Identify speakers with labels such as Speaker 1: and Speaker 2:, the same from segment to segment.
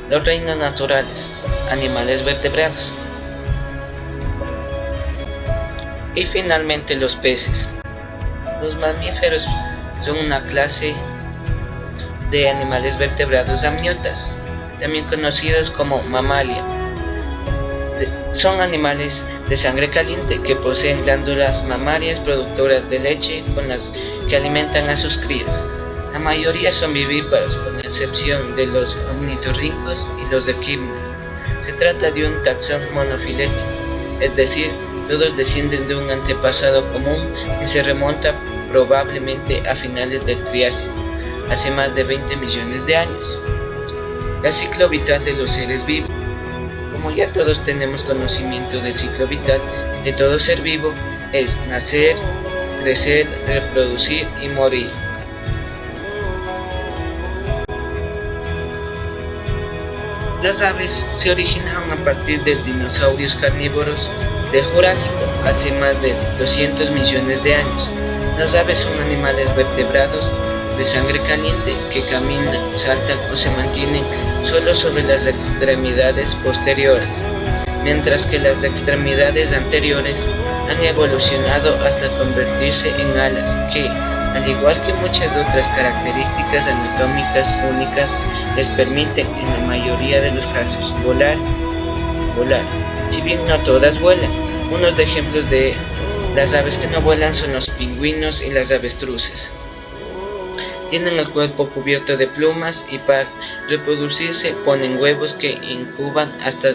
Speaker 1: Los reinos naturales, animales vertebrados. Y finalmente los peces. Los mamíferos son una clase de animales vertebrados amniotas, también conocidos como mamalia. Son animales de sangre caliente que poseen glándulas mamarias productoras de leche con las que alimentan a sus crías. La mayoría son vivíparos, con excepción de los ornitorrincos y los equidnas. Se trata de un taxón monofilético, es decir, todos descienden de un antepasado común que se remonta probablemente a finales del Triásico, hace más de 20 millones de años. El ciclo vital de los seres vivos. Como ya todos tenemos conocimiento del ciclo vital de todo ser vivo, es nacer, crecer, reproducir y morir. Las aves se originaron a partir de dinosaurios carnívoros del Jurásico, hace más de 200 millones de años. Las aves son animales vertebrados de sangre caliente que caminan, saltan o se mantienen solo sobre las extremidades posteriores, mientras que las extremidades anteriores han evolucionado hasta convertirse en alas que, al igual que muchas otras características anatómicas únicas, les permiten en la mayoría de los casos volar, si bien no todas vuelan. Unos ejemplos de las aves que no vuelan son los pingüinos y las avestruces. Tienen el cuerpo cubierto de plumas y para reproducirse ponen huevos que incuban hasta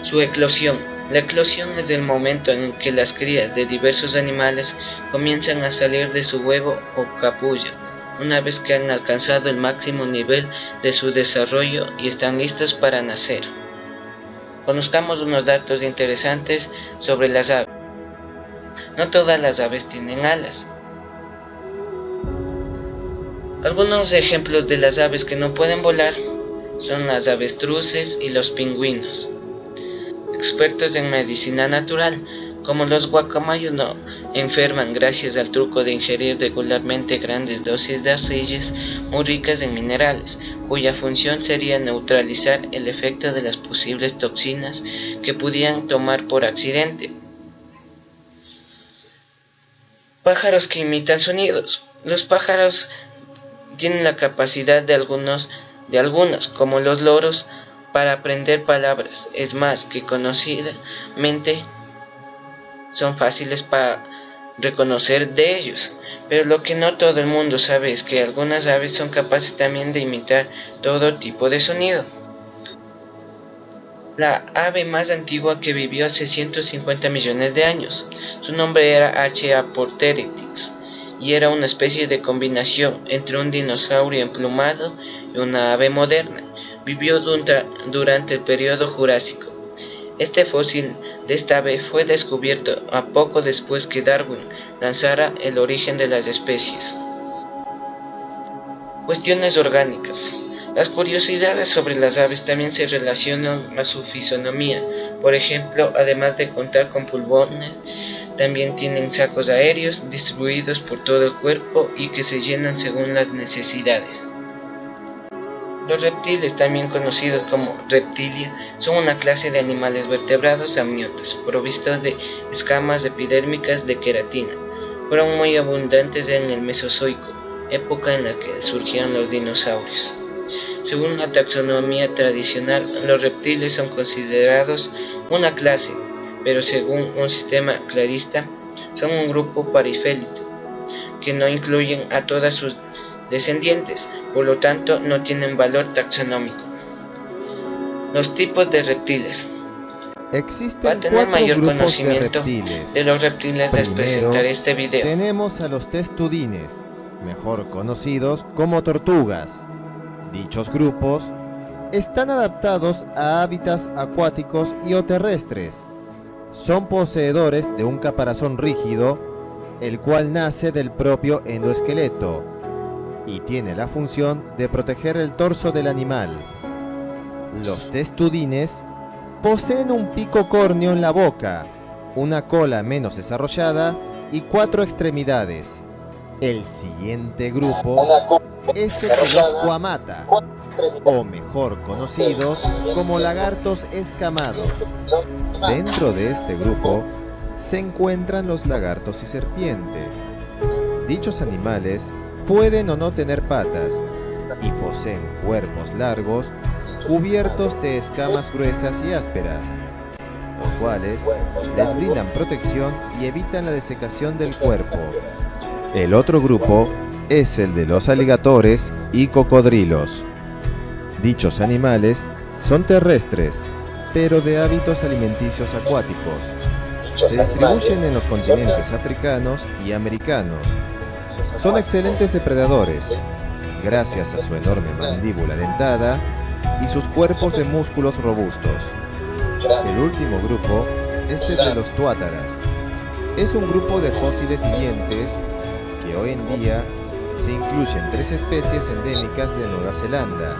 Speaker 1: su eclosión. La eclosión es el momento en que las crías de diversos animales comienzan a salir de su huevo o capullo, una vez que han alcanzado el máximo nivel de su desarrollo y están listas para nacer. Conozcamos unos datos interesantes sobre las aves. No todas las aves tienen alas. Algunos ejemplos de las aves que no pueden volar son las avestruces y los pingüinos. Expertos en medicina natural, como los guacamayos, no enferman gracias al truco de ingerir regularmente grandes dosis de arcillas muy ricas en minerales, cuya función sería neutralizar el efecto de las posibles toxinas que pudieran tomar por accidente. Pájaros que imitan sonidos. Los pájaros tienen la capacidad de algunos, como los loros, para aprender palabras. Es más que conocidamente son fáciles para reconocer de ellos. Pero lo que no todo el mundo sabe es que algunas aves son capaces también de imitar todo tipo de sonido. La ave más antigua que vivió hace 150 millones de años. Su nombre era H. aporteryx y era una especie de combinación entre un dinosaurio emplumado y una ave moderna. Vivió durante el periodo Jurásico. Este fósil de esta ave fue descubierto a poco después que Darwin lanzara El origen de las especies. Cuestiones orgánicas. Las curiosidades sobre las aves también se relacionan a su fisonomía. Por ejemplo, además de contar con pulmones, también tienen sacos aéreos distribuidos por todo el cuerpo y que se llenan según las necesidades. Los reptiles, también conocidos como reptilia, son una clase de animales vertebrados amniotas, provistos de escamas epidérmicas de queratina. Fueron muy abundantes en el Mesozoico, época en la que surgieron los dinosaurios. Según la taxonomía tradicional, los reptiles son considerados una clase, pero según un sistema clarista, son un grupo parifélito, que no incluyen a todas sus descendientes, por lo tanto no tienen valor taxonómico. Los tipos de reptiles.
Speaker 2: Existen
Speaker 1: Para tener mayor
Speaker 2: grupos
Speaker 1: conocimiento de los reptiles, les presentaré este video.
Speaker 2: Tenemos a los testudines, mejor conocidos como tortugas. Dichos grupos están adaptados a hábitats acuáticos y o terrestres. Son poseedores de un caparazón rígido, el cual nace del propio endoesqueleto y tiene la función de proteger el torso del animal. Los testudines poseen un pico córneo en la boca, una cola menos desarrollada y 4 extremidades. El siguiente grupo es el de los coamata. o mejor conocidos como lagartos escamados. Dentro de este grupo se encuentran los lagartos y serpientes. Dichos animales pueden o no tener patas y poseen cuerpos largos cubiertos de escamas gruesas y ásperas, los cuales les brindan protección y evitan la desecación del cuerpo. El otro grupo es el de los aligatores y cocodrilos. Dichos animales son terrestres, pero de hábitos alimenticios acuáticos. Se distribuyen en los continentes africanos y americanos. Son excelentes depredadores, gracias a su enorme mandíbula dentada y sus cuerpos de músculos robustos. El último grupo es el de los tuátaras. Es un grupo de fósiles vivientes que hoy en día se incluyen 3 especies endémicas de Nueva Zelanda.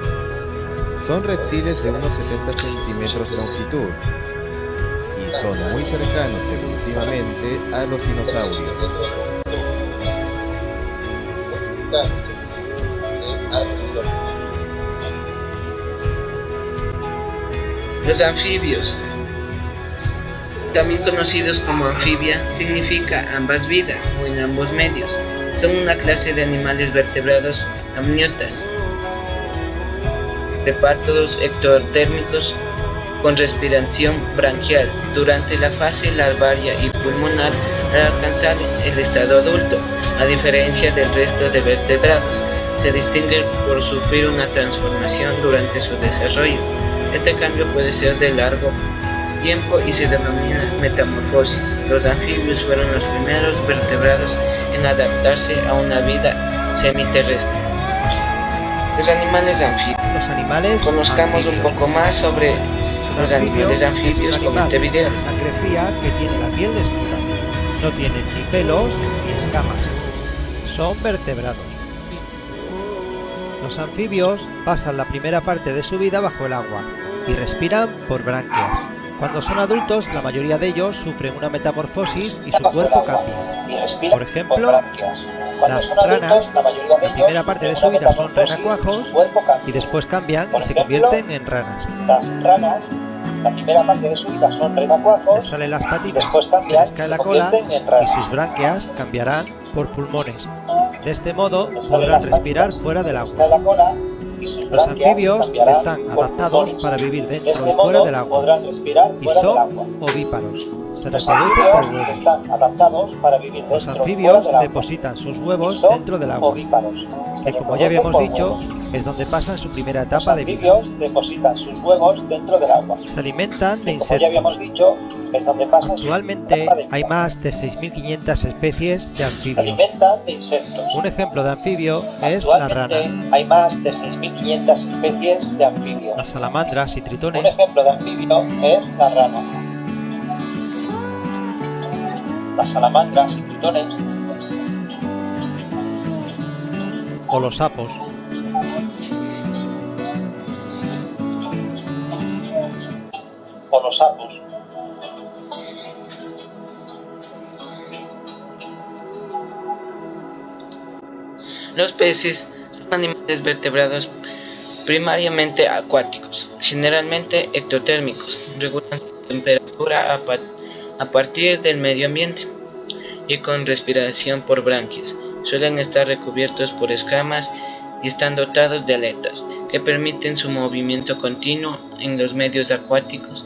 Speaker 2: Son reptiles de unos 70 centímetros de longitud y son muy cercanos evolutivamente a los dinosaurios.
Speaker 1: Los anfibios, también conocidos como anfibia, significa ambas vidas o en ambos medios. Son una clase de animales vertebrados amniotas, prepártodos ectotérmicos con respiración branquial durante la fase larvaria y pulmonar al alcanzar el estado adulto. A diferencia del resto de vertebrados, se distinguen por sufrir una transformación durante su desarrollo. Este cambio puede ser de largo tiempo y se denomina metamorfosis. Los anfibios fueron los primeros vertebrados en adaptarse a una vida semiterrestre. Los animales anfibios. Conozcamos un poco más sobre los animales anfibios con este video.
Speaker 3: De sangre fría que tiene la piel desnuda. No tienen ni pelos ni escamas. Son vertebrados. Los anfibios pasan la primera parte de su vida bajo el agua y respiran por branquias. Cuando son adultos, la mayoría de ellos sufren una metamorfosis y su cuerpo cambia. Por ejemplo, las ranas, la primera parte de su vida son renacuajos y después cambian y se convierten en ranas.
Speaker 4: La primera parte de su vida son renacuajos,
Speaker 3: les salen las patitas,
Speaker 4: cambian,
Speaker 3: se les cae la cola
Speaker 4: en ranas.
Speaker 3: y sus branquias cambiarán por pulmones. De este modo podrán respirar fuera del agua. Los anfibios están adaptados para vivir dentro y fuera del agua y son ovíparos. Se reproducen por huevos. Los anfibios depositan sus huevos dentro del agua, que como ya habíamos dicho, es donde pasan su primera etapa de vida. Se alimentan de insectos. Actualmente hay más de 6.500 especies de anfibios. Un ejemplo de anfibio es la rana.
Speaker 4: Hay más de 6.500 especies de anfibios.
Speaker 3: Las salamandras y tritones.
Speaker 4: Un ejemplo de anfibio es la rana. Las salamandras y tritones.
Speaker 3: O los sapos.
Speaker 4: O los sapos.
Speaker 1: Los peces son animales vertebrados primariamente acuáticos, generalmente ectotérmicos, regulan su temperatura a partir del medio ambiente y con respiración por branquias. Suelen estar recubiertos por escamas y están dotados de aletas que permiten su movimiento continuo en los medios acuáticos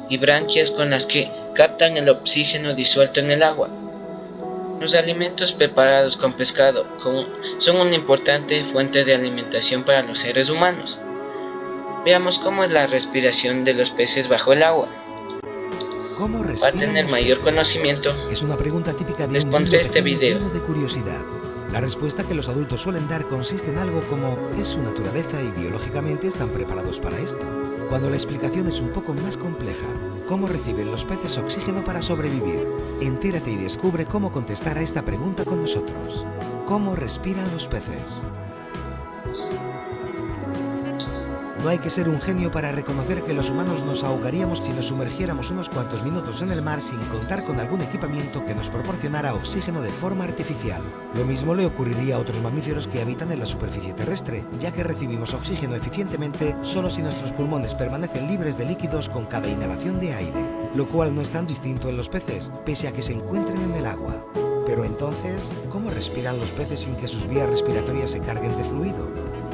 Speaker 1: y branquias con las que captan el oxígeno disuelto en el agua. Los alimentos preparados con pescado son una importante fuente de alimentación para los seres humanos. Veamos cómo es la respiración de los peces bajo el agua.
Speaker 5: ¿Cómo
Speaker 1: Para
Speaker 5: respiran
Speaker 1: tener
Speaker 5: los
Speaker 1: mayor
Speaker 5: peces?
Speaker 1: conocimiento,
Speaker 5: Es una pregunta típica de
Speaker 1: les
Speaker 5: un
Speaker 1: pondré
Speaker 5: niño
Speaker 1: este
Speaker 5: pequeño
Speaker 1: video.
Speaker 5: lleno de curiosidad. La respuesta que los adultos suelen dar consiste en algo como es su naturaleza y biológicamente están preparados para esto. Cuando la explicación es un poco más compleja, ¿cómo reciben los peces oxígeno para sobrevivir? Entérate y descubre cómo contestar a esta pregunta con nosotros. ¿Cómo respiran los peces? No hay que ser un genio para reconocer que los humanos nos ahogaríamos si nos sumergiéramos unos cuantos minutos en el mar sin contar con algún equipamiento que nos proporcionara oxígeno de forma artificial. Lo mismo le ocurriría a otros mamíferos que habitan en la superficie terrestre, ya que recibimos oxígeno eficientemente solo si nuestros pulmones permanecen libres de líquidos con cada inhalación de aire, lo cual no es tan distinto en los peces, pese a que se encuentren en el agua. Pero entonces, ¿cómo respiran los peces sin que sus vías respiratorias se carguen de fluido?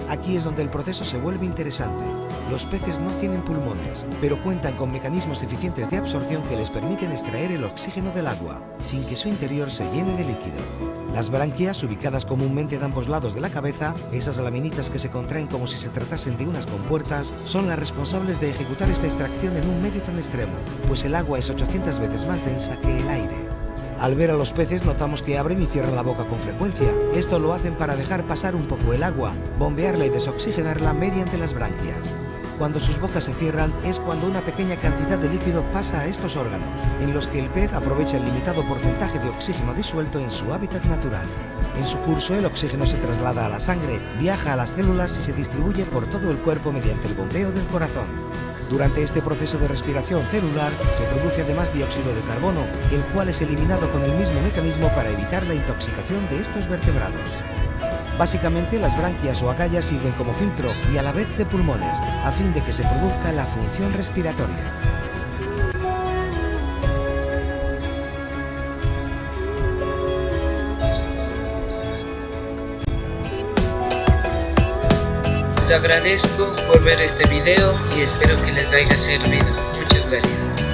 Speaker 5: Aquí es donde el proceso se vuelve interesante. Los peces no tienen pulmones, pero cuentan con mecanismos eficientes de absorción que les permiten extraer el oxígeno del agua, sin que su interior se llene de líquido. Las branquias, ubicadas comúnmente en ambos lados de la cabeza, esas laminitas que se contraen como si se tratasen de unas compuertas, son las responsables de ejecutar esta extracción en un medio tan extremo, pues el agua es 800 veces más densa que el aire. Al ver a los peces notamos que abren y cierran la boca con frecuencia. Esto lo hacen para dejar pasar un poco el agua, bombearla y desoxigenarla mediante las branquias. Cuando sus bocas se cierran es cuando una pequeña cantidad de líquido pasa a estos órganos, en los que el pez aprovecha el limitado porcentaje de oxígeno disuelto en su hábitat natural. En su curso el oxígeno se traslada a la sangre, viaja a las células y se distribuye por todo el cuerpo mediante el bombeo del corazón. Durante este proceso de respiración celular se produce además dióxido de carbono, el cual es eliminado con el mismo mecanismo para evitar la intoxicación de estos vertebrados. Básicamente las branquias o agallas sirven como filtro y a la vez de pulmones, a fin de que se produzca la función respiratoria.
Speaker 1: Les agradezco por ver este video y espero que les haya servido. Muchas gracias.